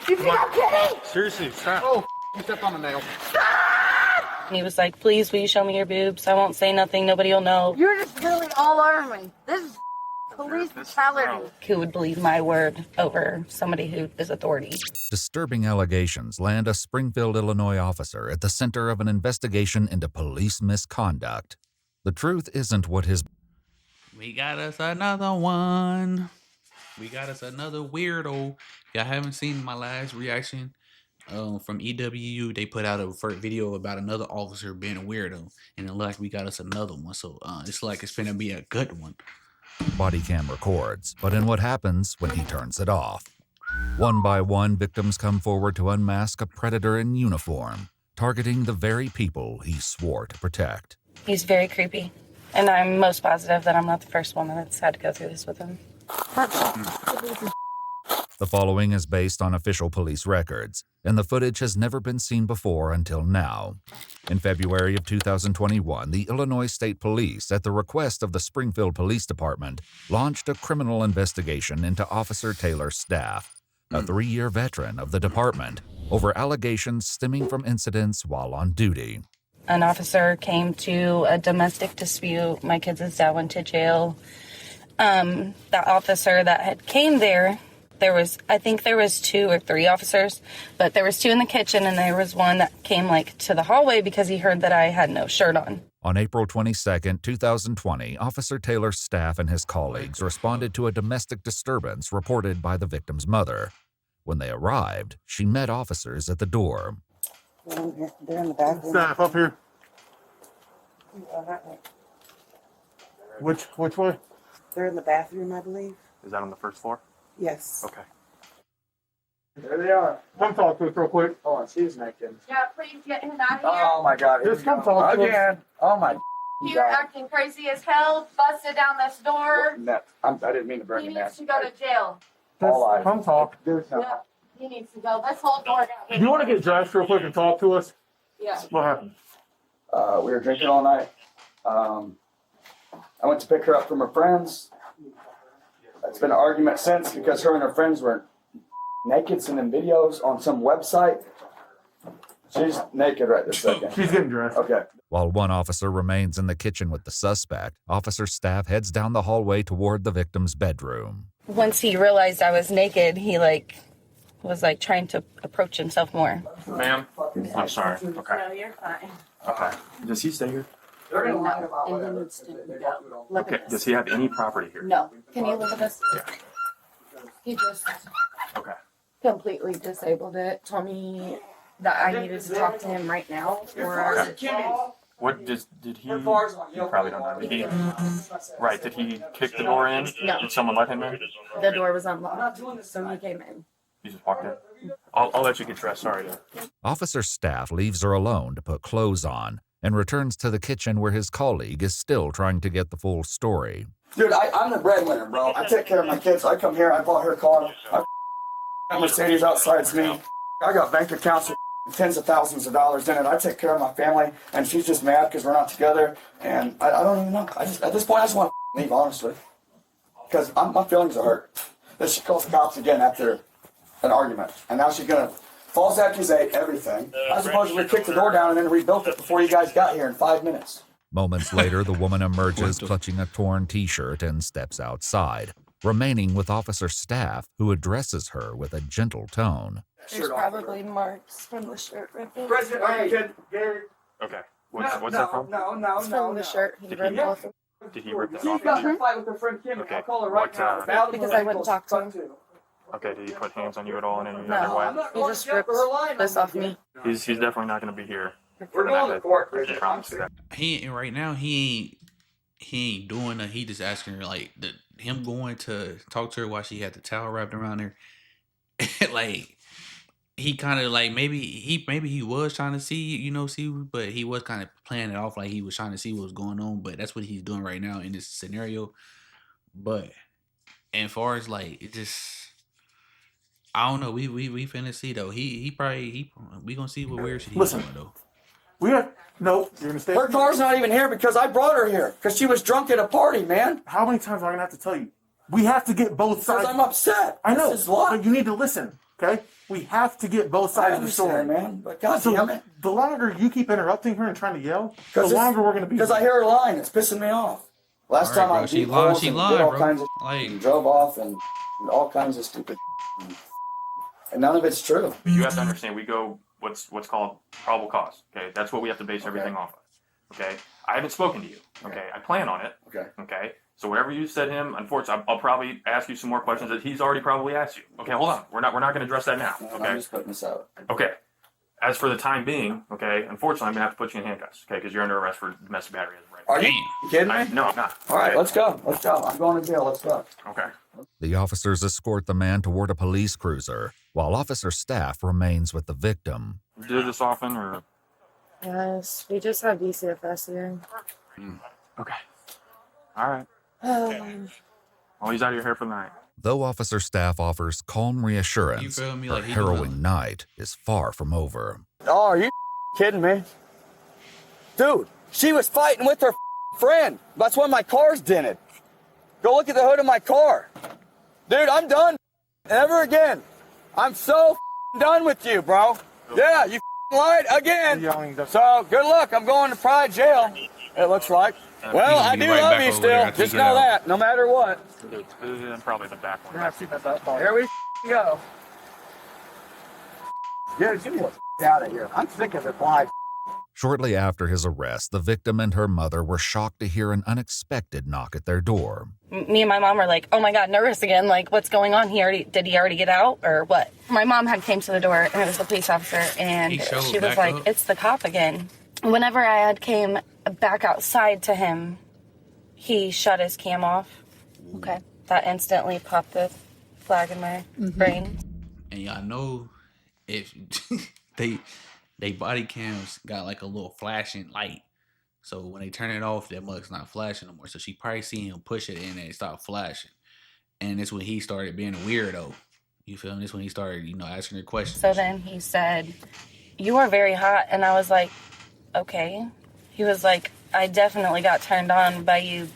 You think I'm kidding? Seriously, stop. Oh, you stepped on a nail. And he was like, please, will you show me your boobs? I won't say nothing. Nobody will know. You're just really all over me. This is police brutality. Who would believe my word over somebody who is authority? Disturbing allegations land a Springfield, Illinois officer at the center of an investigation into police misconduct. The truth isn't what his... We got us another one. We got us another weirdo. If y'all haven't seen my last reaction from EWU, they put out a first video about another officer being a weirdo. And it looks like we got us another one. So it's like it's finna be a good one. Bodycam records, but in what happens when he turns it off. One by one, victims come forward to unmask a predator in uniform, targeting the very people he swore to protect. He's very creepy. And I'm most positive that I'm not the first woman that's had to go through this with him. The following is based on official police records, and the footage has never been seen before until now. In February of 2021, the Illinois State Police, at the request of the Springfield Police Department, launched a criminal investigation into Officer Taylor's staff, a 3-year veteran of the department, over allegations stemming from incidents while on duty. An officer came to a domestic dispute. My kids' dad went to jail. The officer that had came there, I think there was 2 or 3 officers, but there was 2 in the kitchen, and there was one that came to the hallway because he heard that I had no shirt on. On April 22, 2020, Officer Taylor's staff and his colleagues responded to a domestic disturbance reported by the victim's mother. When they arrived, she met officers at the door. They're in the bathroom. Staff up here. Which way? They're in the bathroom, I believe. Is that on the first floor? Yes. Okay. There they are. Come talk to us real quick. Oh, she's naked. Yeah, please get him out of here. Oh my God. Just come talk to us. Again. Oh my You're acting crazy as hell. Busted down this door. I didn't mean to bring He him needs that. to go to jail. Just come talk. Yeah, he needs to go. This whole door down. Do you want to get dressed real quick and talk to us? Yeah. What happened? We were drinking all night. I went to pick her up from her friends. It's been an argument since because her and her friends were naked, sending videos on some website. She's naked right this second. She's getting dressed. Okay. While one officer remains in the kitchen with the suspect, officer staff heads down the hallway toward the victim's bedroom. Once he realized I was naked, he was trying to approach himself more. Ma'am, I'm sorry. Okay. No, you're fine. Okay. Does he stay here? They're gonna lie about And he whatever. needs to go. Look Okay. at this. Does he have any property here? No. Can you look at this? Yeah. He just Okay. completely disabled it. Told me that I needed to talk to him right now. Or What did he? You probably don't know. Did he? Right. Did he kick the door in? No. Did someone let him in? the door was unlocked, so he came in. He just walked in. I'll let you get dressed. Sorry. Officer staff leaves her alone to put clothes on and returns to the kitchen where his colleague is still trying to get the full story. Dude, I'm the breadwinner, bro. I take care of my kids. I come here. I bought her a car. I got Mercedes outside me. I got bank accounts with tens of thousands of dollars in it. I take care of my family, and she's just mad because we're not together. And I don't even know. At this point, I just want to leave, honestly, because my feelings are hurt. Then she calls the cops again after an argument, and now she's gonna false accusate everything. I suppose we kicked the door down and then rebuilt it before you guys got here in 5 minutes. Moments later, the woman emerges clutching a torn t-shirt and steps outside, remaining with officer staff who addresses her with a gentle tone. There's probably marks from the shirt ripping. President, are you good? Okay. What's that from? No, It's from the shirt he ripped off. Did he rip that She's off? got in a fight with her friend Kim. Okay. I'll call her right What, now. Because I wouldn't talk to him. Okay. Did he put hands on you at all in any No. other way? He just ripped this off me. He's definitely not going to be here. We're going to court. I can promise you that. He right now he ain't doing that. He just asking her him going to talk to her while she had the towel wrapped around her. He kind of maybe he was trying to see, but he was kind of playing it off like he was trying to see what was going on. But that's what he's doing right now in this scenario. But as far as it just, I don't know. We finna see though. We gonna see what weird shit he's Listen. doing though. We have no. You're gonna stay. Her car's not even here because I brought her here because she was drunk at a party, man. How many times am I gonna have to tell you? We have to get both Because sides. I'm upset. I know. This is life. But you need to listen. Okay? We have to get both sides of the story. Man, but God So damn it. the longer you keep interrupting her and trying to yell, the Because longer we're going to be. Because I hear her lying. It's pissing me off. Last All right, time I bro. She beat lied, holes she and lied, did all bro. kinds of Like- and drove off and all kinds of stupid and none of it's true. You have to understand, we go what's called probable cause. Okay, that's what we have to base everything off of. Okay, I haven't spoken to you. Okay, I plan on it. Okay. Okay, so whatever you said to him, unfortunately, I'll probably ask you some more questions that he's already probably asked you. Okay, hold on, we're not going to address that now. I'm Okay, just putting this out. okay. As for the time being, okay, unfortunately, I'm gonna have to put you in handcuffs. Okay, because you're under arrest for domestic battery as of right now. Are you kidding me? No, I'm not. All right, Okay? let's go. Let's go. I'm going to jail. Let's go. Okay. The officers escort the man toward a police cruiser, while officer staff remains with the victim. You do this often, or? Yes, we just have DCFS here. Okay. All right. Well, he's out of your hair for the night. Though officer staff offers calm You reassurance, feel me? her Like he harrowing night is far from over. Oh, are you kidding me? Dude, she was fighting with her friend. That's when my car's dented. Go look at the hood of my car. Dude, I'm done. Ever again. I'm so done with you, bro. Yeah, you lied again. So, good luck. I'm going to Pride Jail, it looks like. Well, I be do right love back you over there. I still. Just figured it know out. that, no matter what. Probably the back one. Here we go. Dude, get me the out of here. I'm sick of it live. Shortly after his arrest, the victim and her mother were shocked to hear an unexpected knock at their door. Me and my mom were like, oh my God, nervous again. Like, what's going on? Did he already get out or what? My mom had came to the door and it was the police officer and He showed she was back like, up? it's the cop again. Whenever I had came back outside to him, he shut his cam off. Okay. That instantly popped the flag in my brain. And y'all know if they body cams got like a little flashing light. So when they turn it off, that mug's not flashing no more. So she probably seen him push it and it stopped flashing. And that's when he started being a weirdo. You feel me? That's when he started, asking her questions. So then he said, you are very hot. And I was like, okay. He was like, I definitely got turned on by you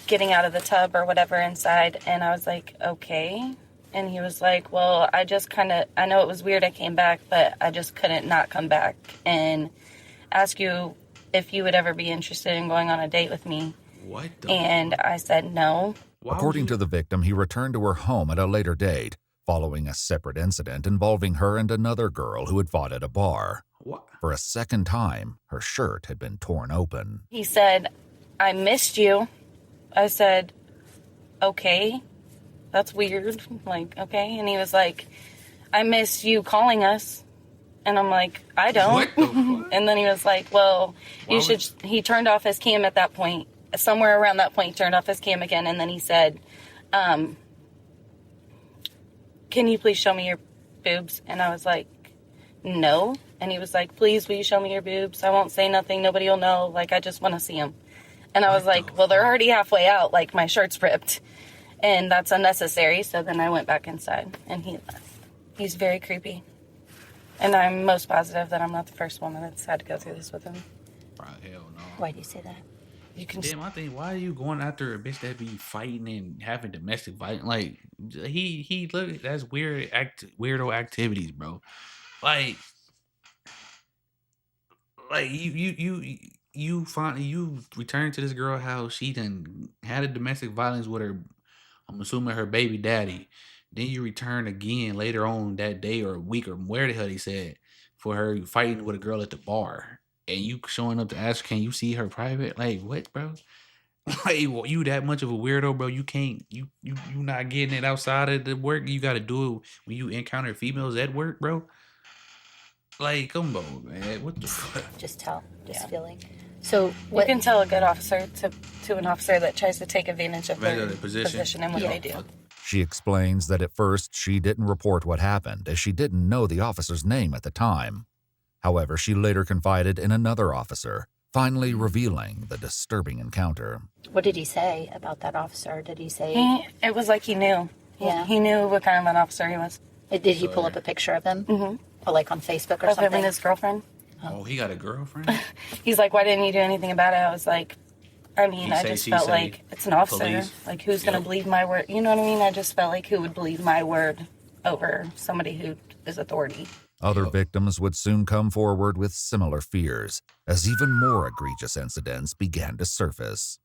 getting out of the tub or whatever inside. And I was like, okay. And he was like, well, I know it was weird I came back, but I just couldn't not come back and ask you if you would ever be interested in going on a date with me. What the And I said no. Why would According you- to the victim, he returned to her home at a later date, following a separate incident involving her and another girl who had fought at a bar. What? For a second time, her shirt had been torn open. He said, I missed you. I said, okay, that's weird. Like, okay. And he was like, I miss you calling us. And I'm like, I don't. What the fuck? And then he was like, well, Why you should. He turned off his cam at that point. Somewhere around that point, he turned off his cam again. And then he said, can you please show me your boobs? And I was like, no. And he was like, please, will you show me your boobs? I won't say nothing. Nobody will know. Like, I just want to see them. And I was like, well, they're already halfway out. Like, my shirt's ripped. And that's unnecessary. So then I went back inside and he left. He's very creepy. And I'm most positive that I'm not the first woman that's had to go through this with him. Bro, hell no. Why do you say that? You can Damn, I think, why are you going after a bitch that be fighting and having domestic violence? Like, he look, that's weirdo activities, bro. Like you finally, you return to this girl house, she done had a domestic violence with her, I'm assuming her baby daddy. Then you return again later on that day or a week or where the hell he said for her fighting with a girl at the bar. And you showing up to ask, can you see her private? Like, what, bro? Like, you that much of a weirdo, bro? You can't, you not getting it outside of the work. You got to do it when you encounter females at work, bro. Like, come on, man. What the fuck? Just feeling. So You what? can tell a good officer to an officer that tries to take advantage of their Advantage of the position and what they do. She explains that at first she didn't report what happened, as she didn't know the officer's name at the time. However, she later confided in another officer, finally revealing the disturbing encounter. What did he say about that officer? Did he say? It was like he knew. Yeah. He knew what kind of an officer he was. Did he pull up a picture of him? Mm-hmm. Or like on Facebook or Of him something? and his girlfriend. Oh, he got a girlfriend? He's like, why didn't you do anything about it? I was like, I mean, He I say, just she felt say, like it's an officer. police. Like, who's going Yep. to believe my word? You know what I mean? I just felt like who would believe my word over somebody who is authority. Other victims would soon come forward with similar fears as even more egregious incidents began to surface.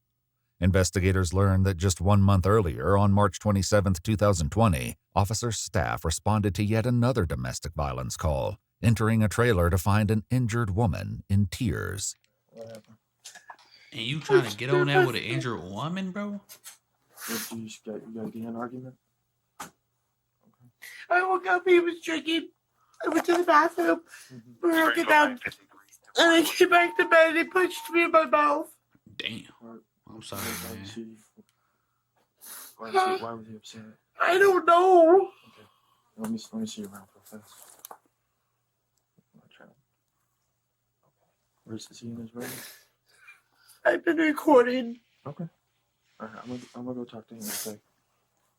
Investigators learned that just 1 month earlier, on March 27, 2020, officer staff responded to yet another domestic violence call, entering a trailer to find an injured woman in tears. And you trying to get on that with an injured woman, bro? You got to get an argument? I woke up, he was drinking. I went to the bathroom, broke it down, and I came back to bed and he punched me in my mouth. Damn. I'm sorry, man. Why was he upset? I don't know. Okay. Let me see you around real fast. Where's he in his room? I've been recording. Okay. All right, I'm gonna go talk to him. Okay.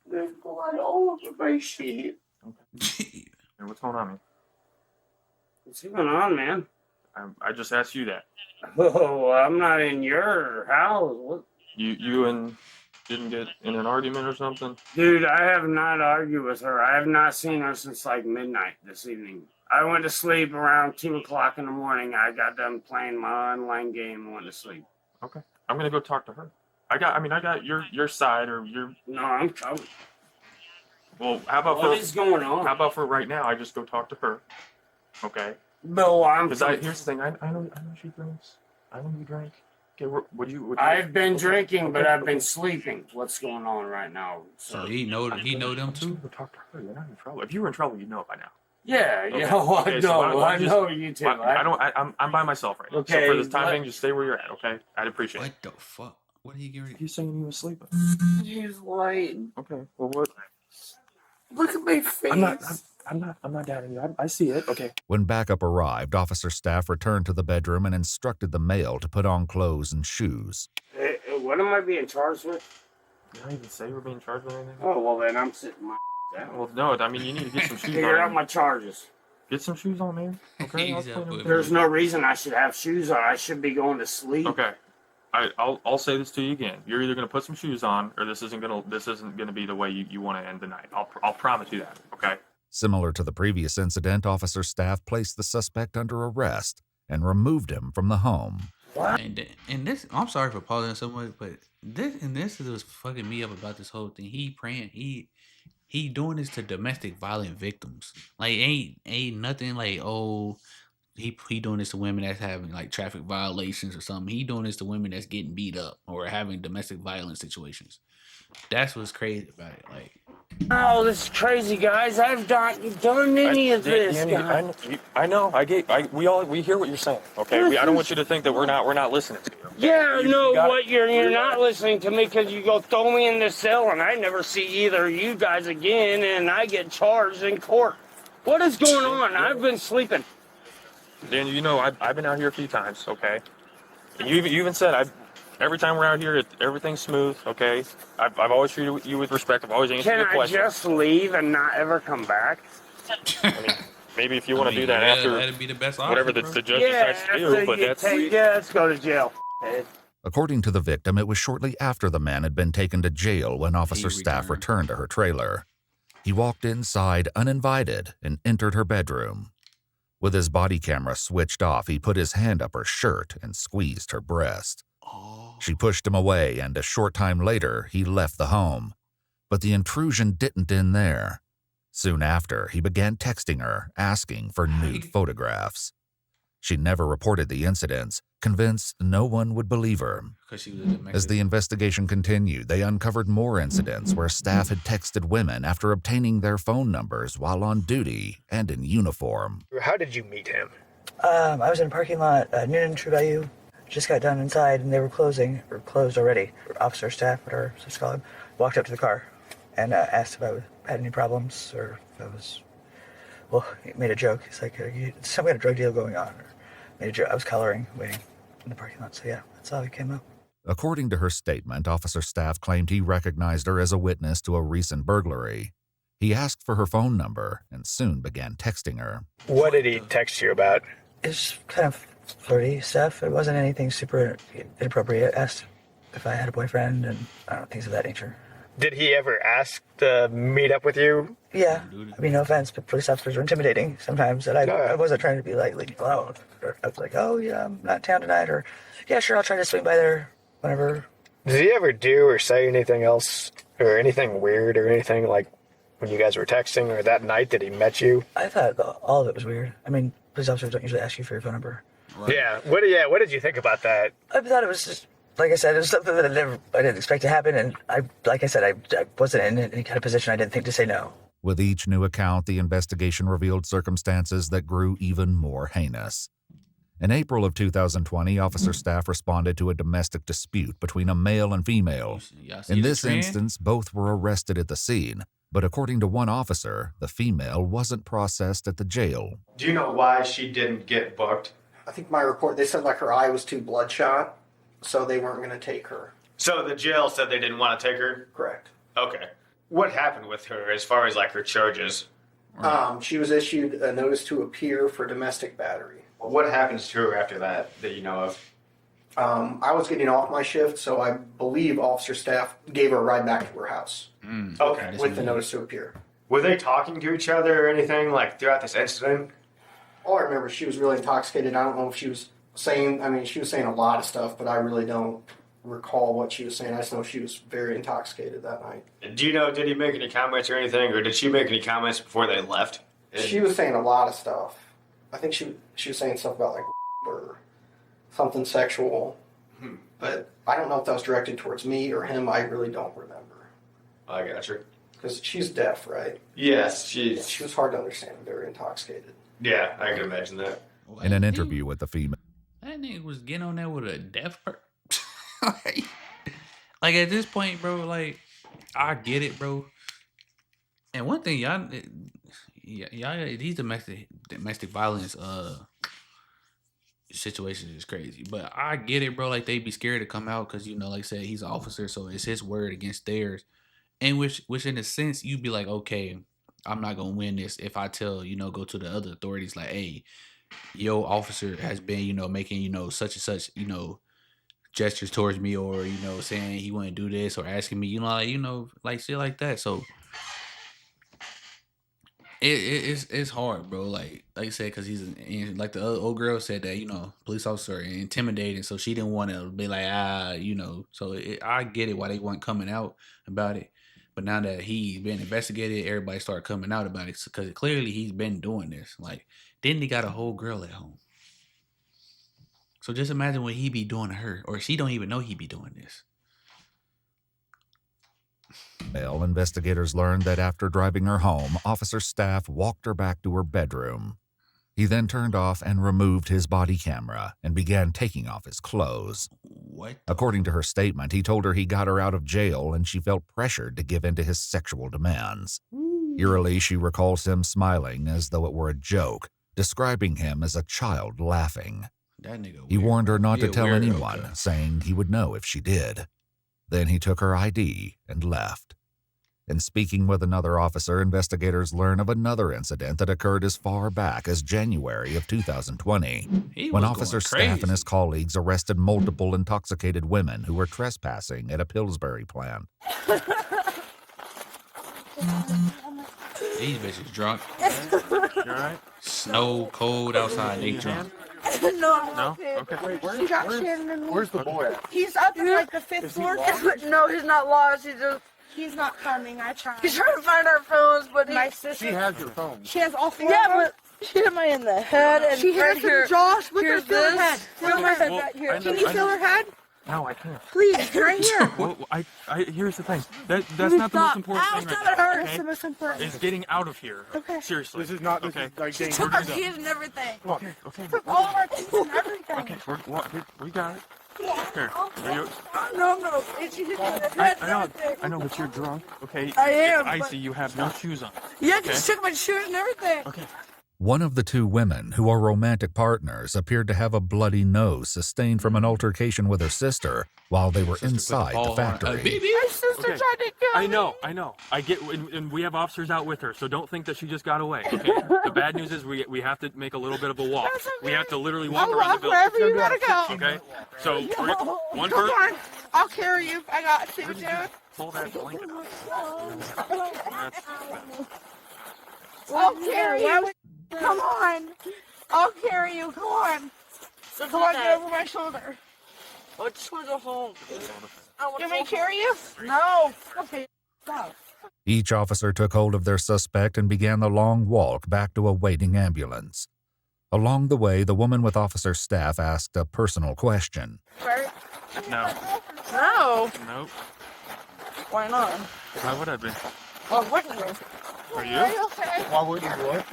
There's blood all over my sheet. Okay. Hey, what's going on, man? What's going on, man? I just asked you that. Oh, I'm not in your house. What? You and didn't get in an argument or something? Dude, I have not argued with her. I have not seen her since like midnight this evening. I went to sleep around 2 o'clock in the morning. I got done playing my online game and went to sleep. Okay. I'm gonna go talk to her. I got your side or your. No, I'm coming. Well, how about What is going on? How about for right now? I just go talk to her. Okay. Bill, Because here's the thing. I know she drinks. I know you drink. Okay. Would you? I've been drinking, but I've been sleeping. What's going on right now? So he know them too. Go talk to her. You're not in trouble. If you were in trouble, you'd know it by now. Yeah, Okay. yeah, well, Okay, so I know you too. I'm by myself right now. Okay, So for this time being, just stay where you're at. Okay. I'd appreciate it. What the fuck? What are you getting? He's saying he was sleeping. He's lying. Okay. Well, what? Look at my face. I'm not doubting you. I see it. Okay. When backup arrived, officer staff returned to the bedroom and instructed the male to put on clothes and shoes. Hey, what am I being charged with? You don't even say we're being charged with anything. Oh, well, then I'm sitting my down. Well, no. I mean, you need to get some shoes Figure out on. my charges. Get some shoes on, man. Okay. I'll explain everything. There's no reason I should have shoes on. I should be going to sleep. Okay. I'll say this to you again. You're either gonna put some shoes on, or this isn't gonna be the way you want to end the night. I'll promise you that. Okay. Similar to the previous incident, officer staff placed the suspect under arrest and removed him from the home. And this, I'm sorry for pausing so much, but this is what's fucking me up about this whole thing. He doing this to domestic violent victims. Like ain't nothing like, oh, he doing this to women that's having like traffic violations or something. He doing this to women that's getting beat up or having domestic violence situations. That's what's crazy about it. Like, Oh, this is crazy, guys. I've not done any of this. I know. We hear what you're saying. Okay. I don't want you to think that we're not listening to you. Okay? Yeah, no, you're not listening to me because you go throw me in the cell and I never see either of you guys again and I get charged in court. What is going on? I've been sleeping. Dan, you know I've been out here a few times. Okay. And you even said every time we're out here, everything's smooth. Okay. I've always treated you with respect. I've always answered your Can I questions. just leave and not ever come back? I mean, maybe if you want to do that after that'd be the best option, whatever the judge decides to do, but that's let's go to jail. According to the victim, it was shortly after the man had been taken to jail when officer staff returned to her trailer. He walked inside uninvited and entered her bedroom. With his body camera switched off, he put his hand up her shirt and squeezed her breast. She pushed him away, and a short time later, he left the home. But the intrusion didn't end there. Soon after, he began texting her, asking for nude photographs. She never reported the incidents, convinced no one would believe her. As the investigation continued, they uncovered more incidents where staff had texted women after obtaining their phone numbers while on duty and in uniform. How did you meet him? I was in a parking lot, Noonan True Value. Just got done inside and they were closing, or closed already. Officer staff, whatever, so called, walked up to the car and asked if I had any problems or if I was, well, he made a joke. He's like, some kind of drug deal going on. Or made a joke. I was coloring, waiting in the parking lot. So yeah, that's how he came up. According to her statement, officer staff claimed he recognized her as a witness to a recent burglary. He asked for her phone number and soon began texting her. What did he text you about? It's kind of flirty stuff. It wasn't anything super inappropriate. I asked if I had a boyfriend and things of that nature. Did he ever ask to meet up with you? Yeah, I mean, no offense, but police officers are intimidating sometimes, and I wasn't trying to be like, leave me alone. I was like, oh, yeah, I'm not in town tonight, or, yeah, sure, I'll try to swing by there whenever. Did he ever do or say anything else, or anything weird, or anything, like, when you guys were texting, or that night that he met you? I thought all of it was weird. I mean, police officers don't usually ask you for your phone number. Right. Yeah, what did you think about that? I thought it was just, like I said, it was something that I didn't expect to happen, and I wasn't in any kind of position I didn't think to say no. With each new account, the investigation revealed circumstances that grew even more heinous. In April of 2020, officer staff responded to a domestic dispute between a male and female. In this instance, both were arrested at the scene, but according to one officer, the female wasn't processed at the jail. Do you know why she didn't get booked? I think my report, they said like her eye was too bloodshot, so they weren't going to take her. So the jail said they didn't want to take her? Correct. Okay. What happened with her as far as like her charges? She was issued a notice to appear for domestic battery. What happens to her after that you know of? I was getting off my shift, so I believe officer staff gave her a ride back to her house. Okay. With the notice to appear. Were they talking to each other or anything like throughout this incident? All I remember, she was really intoxicated. I don't know if she was saying, she was saying a lot of stuff, but I really don't recall what she was saying. I just know she was very intoxicated that night. Do you know, did he make any comments or anything, or did she make any comments before they left? She was saying a lot of stuff. I think she was saying stuff about like or something sexual, but I don't know if that was directed towards me or him. I really don't remember. I got you. Because she's deaf, right? Yes, she was hard to understand, very intoxicated. Yeah, I can imagine that. In an interview with the female, that nigga was getting on there with a deaf person. Like at this point, bro, like I get it, bro. And one thing, y'all, these domestic violence situations is crazy. But I get it, bro. Like they be scared to come out because like I said, he's an officer, so it's his word against theirs. And which in a sense, you'd be like, okay, I'm not gonna win this if I tell go to the other authorities like, hey, your officer has been making such and such gestures towards me, or saying he wouldn't do this, or asking me like shit like that. So it's hard, bro. Like I said, because like the other old girl said that police officer intimidating, so she didn't want to be like So I get it why they weren't coming out about it. But now that he's been investigated, everybody started coming out about it because clearly he's been doing this. Like, then he got a whole girl at home. So just imagine what he be doing to her, or she don't even know he be doing this. Male investigators learned that after driving her home, officer staff walked her back to her bedroom. He then turned off and removed his body camera and began taking off his clothes. What? According to her statement, he told her he got her out of jail and she felt pressured to give in to his sexual demands. Eerily, she recalls him smiling as though it were a joke, describing him as a child laughing. That nigga He warned her not to Yeah, tell weird, anyone, okay. saying he would know if she did. Then he took her ID and left. In speaking with another officer, investigators learn of another incident that occurred as far back as January of 2020, when officer staff and his colleagues arrested multiple intoxicated women who were trespassing at a Pillsbury plant. These bitches drunk. You alright? Snow, cold outside, they drunk. No. Okay. Wait, where's the boy at? He's up in like the 5th floor. No, he's not lost. He's not coming. I tried. He's trying to find our phones, but my sister. She has your phone. She has all 4 of them. Yeah, but she hit me in the head and She hit right us in here. the jaws. Look Here's at her this. head. Feel her head right here. Can you feel her head? No, I can't. Please, right here. Well, here's the thing. That's not the most important thing right now. Hurt. Okay? The most important. Is getting out of here. Okay. Seriously. This is not okay. like She dangerous. took our keys and everything. Okay. Took all of our keys and everything. Okay. We got it. Here. Are you? No. She hit me in the head and everything. I know, but you're drunk. Okay. I am, I but- see you have no shoes on. Yeah, Okay. she took my shoes and everything. Okay. One of the two women, who are romantic partners, appeared to have a bloody nose sustained from an altercation with her sister while they were inside the factory. My sister tried to kill me. I know. I get, and we have officers out with her, so don't think that she just got away. Okay. The bad news is we have to make a little bit of a walk. That's okay. We have to literally walk I'll around walk the wherever building. you gotta go. Okay. So one Come person. on. I'll carry you. I got you, dude. Pull that blanket up. I'll carry you. Come on. I'll carry you. Come on. Come on, get over my shoulder. I just want to go home. You may carry you? No. Okay, stop. Each officer took hold of their suspect and began the long walk back to a waiting ambulance. Along the way, the woman with officer staff asked a personal question. No. No. Nope. Why not? Why would I be? Why wouldn't you? Are you? Are you okay? Why wouldn't you what?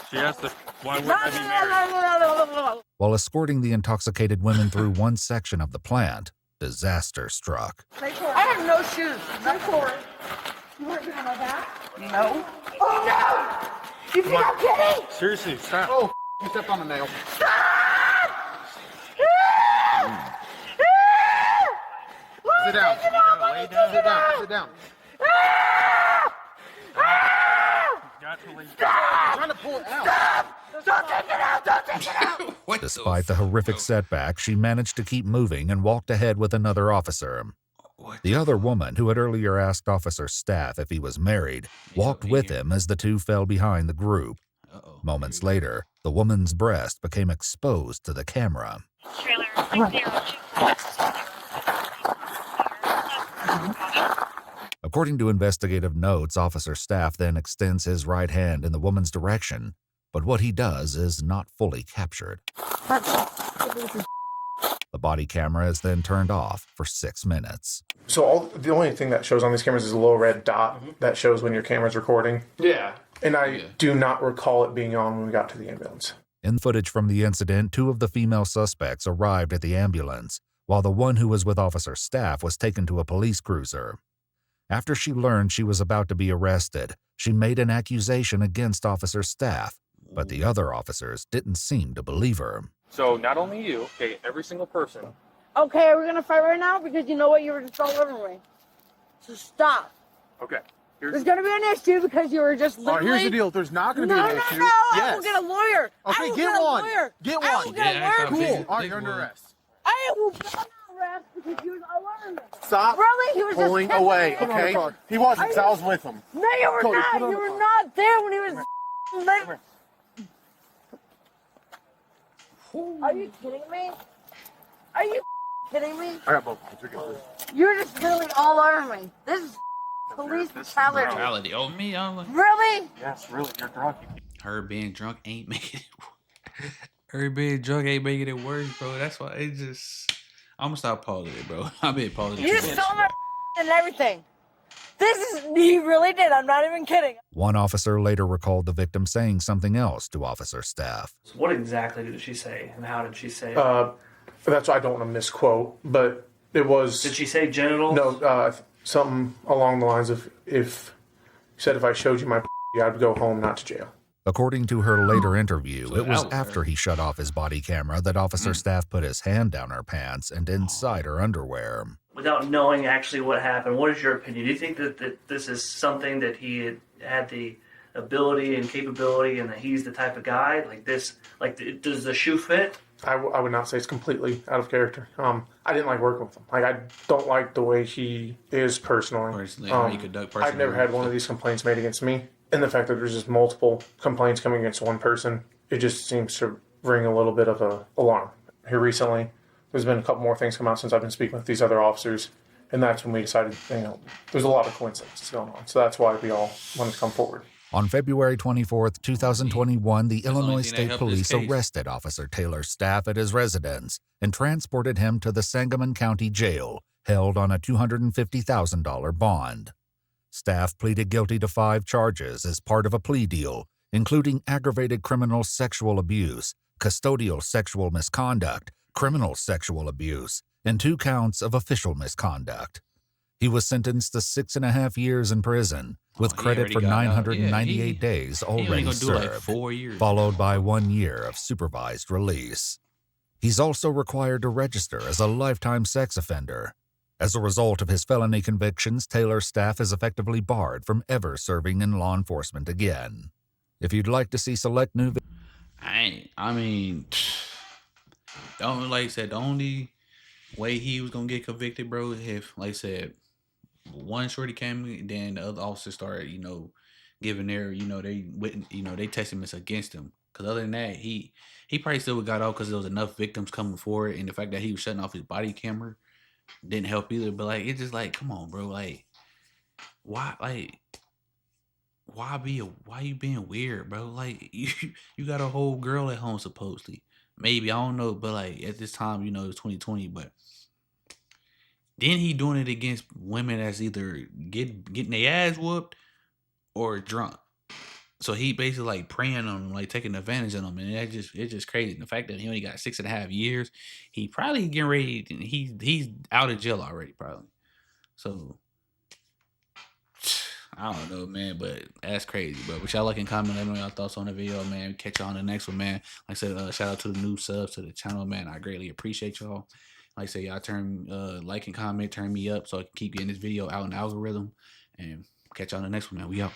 She asked if, why wouldn't I be married? While escorting the intoxicated women through one section of the plant, disaster struck. I have no shoes. No cord. You want to be on my back? No. Oh no! You think I'm kidding? Seriously, stop. Oh, you stepped on a nail. Sit down. Lay down. Sit down. Sit down. Got to lay I'm trying to pull it out. Don't take it out! Don't take it out! Despite the horrific setback, she managed to keep moving and walked ahead with another officer. The other woman, who had earlier asked Officer Staff if he was married, walked with him as the two fell behind the group. Moments later, the woman's breast became exposed to the camera. According to investigative notes, Officer Staff then extends his right hand in the woman's direction, but what he does is not fully captured. The body camera is then turned off for 6 minutes. So the only thing that shows on these cameras is a little red dot that shows when your camera's recording. Yeah. And I do not recall it being on when we got to the ambulance. In footage from the incident, 2 of the female suspects arrived at the ambulance, while the one who was with Officer Staff was taken to a police cruiser. After she learned she was about to be arrested, she made an accusation against Officer Staff, but the other officers didn't seem to believe her. So not only you, okay, every single person. Okay, are we gonna fight right now? Because you know what, you were just all over me. So stop. Okay. There's gonna be an issue because you were just literally... All right, here's the deal. There's not going to be an issue. No, I Yes. will get a lawyer. I Okay, will get a one. lawyer. Get I one. will get a lawyer. Cool. All right, you're under arrest. I will get an arrest because he was alarmed. Stop Really? He was pulling just away, kicking me. okay? He wasn't, so I was with him. No, you were Cody, not. put on You the were car. not there when he was... Are you kidding me? Are you kidding me? I got both of them. You're just literally all over me. This is police brutality. Brutality. Oh, me? I'm like, Really? Yes, really, you're drunk. her being drunk ain't making it. Her being drunk ain't making it worse, bro. That's why it just. I'm gonna stop pausing it, bro. I've been pausing it. You too much. stole my and everything. This is... He really did. I'm not even kidding. One officer later recalled the victim saying something else to Officer Staff. So what exactly did she say, and how did she say it? That's why I don't want to misquote, but it was... Did she say genitals? No, something along the lines of if I showed you my I'd go home, not to jail. According to her later interview, it was after he shut off his body camera that Officer Staff put his hand down her pants and inside her underwear. Without knowing actually what happened, what is your opinion? Do you think that this is something that he had the ability and capability, and that he's the type of guy like this? Like, does the shoe fit? I would not say it's completely out of character. I didn't like working with him. Like, I don't like the way he is personally. How you conduct I've never had one of these complaints made against me. And the fact that there's just multiple complaints coming against one person, it just seems to ring a little bit of an alarm. Here recently, there's been a couple more things come out since I've been speaking with these other officers, and that's when we decided, there's a lot of coincidences going on. So that's why we all wanted to come forward. On February 24th, 2021, the Illinois thing that State helped this Police case. arrested Officer Taylor's staff at his residence and transported him to the Sangamon County Jail, held on a $250,000 bond. Staff pleaded guilty to 5 charges as part of a plea deal, including aggravated criminal sexual abuse, custodial sexual misconduct, criminal sexual abuse, and 2 counts of official misconduct. He was sentenced to 6.5 years in prison, with credit already for got out. 998 days he only already gonna do like served, 4 years. followed by 1 year of supervised release. He's also required to register as a lifetime sex offender. As a result of his felony convictions, Taylor's staff is effectively barred from ever serving in law enforcement again. If you'd like to see select new I mean, like I said, the only way he was gonna get convicted, bro, if, like I said, one shorty came, then the other officer started, given their, they testaments against him. Because other than that, he probably still would got out because there was enough victims coming forward, and the fact that he was shutting off his body camera didn't help either. But like, it's just like, come on, bro, like, why, like, why you being weird, bro? Like, you got a whole girl at home supposedly. Maybe, I don't know, but like at this time, it's 2020, but then he doing it against women that's either getting their ass whooped or drunk. So he basically like preying on them, like taking advantage of them, and it's just crazy. And the fact that he only got 6.5 years, he probably getting ready. He's out of jail already, probably. So I don't know, man, but that's crazy, bro. But y'all like and comment, let me know your thoughts on the video, man. Catch y'all on the next one, man. Like I said, shout out to the new subs to the channel, man. I greatly appreciate y'all. Like I say, y'all turn like and comment, turn me up so I can keep getting this video out in the algorithm. And catch y'all on the next one, man. We out.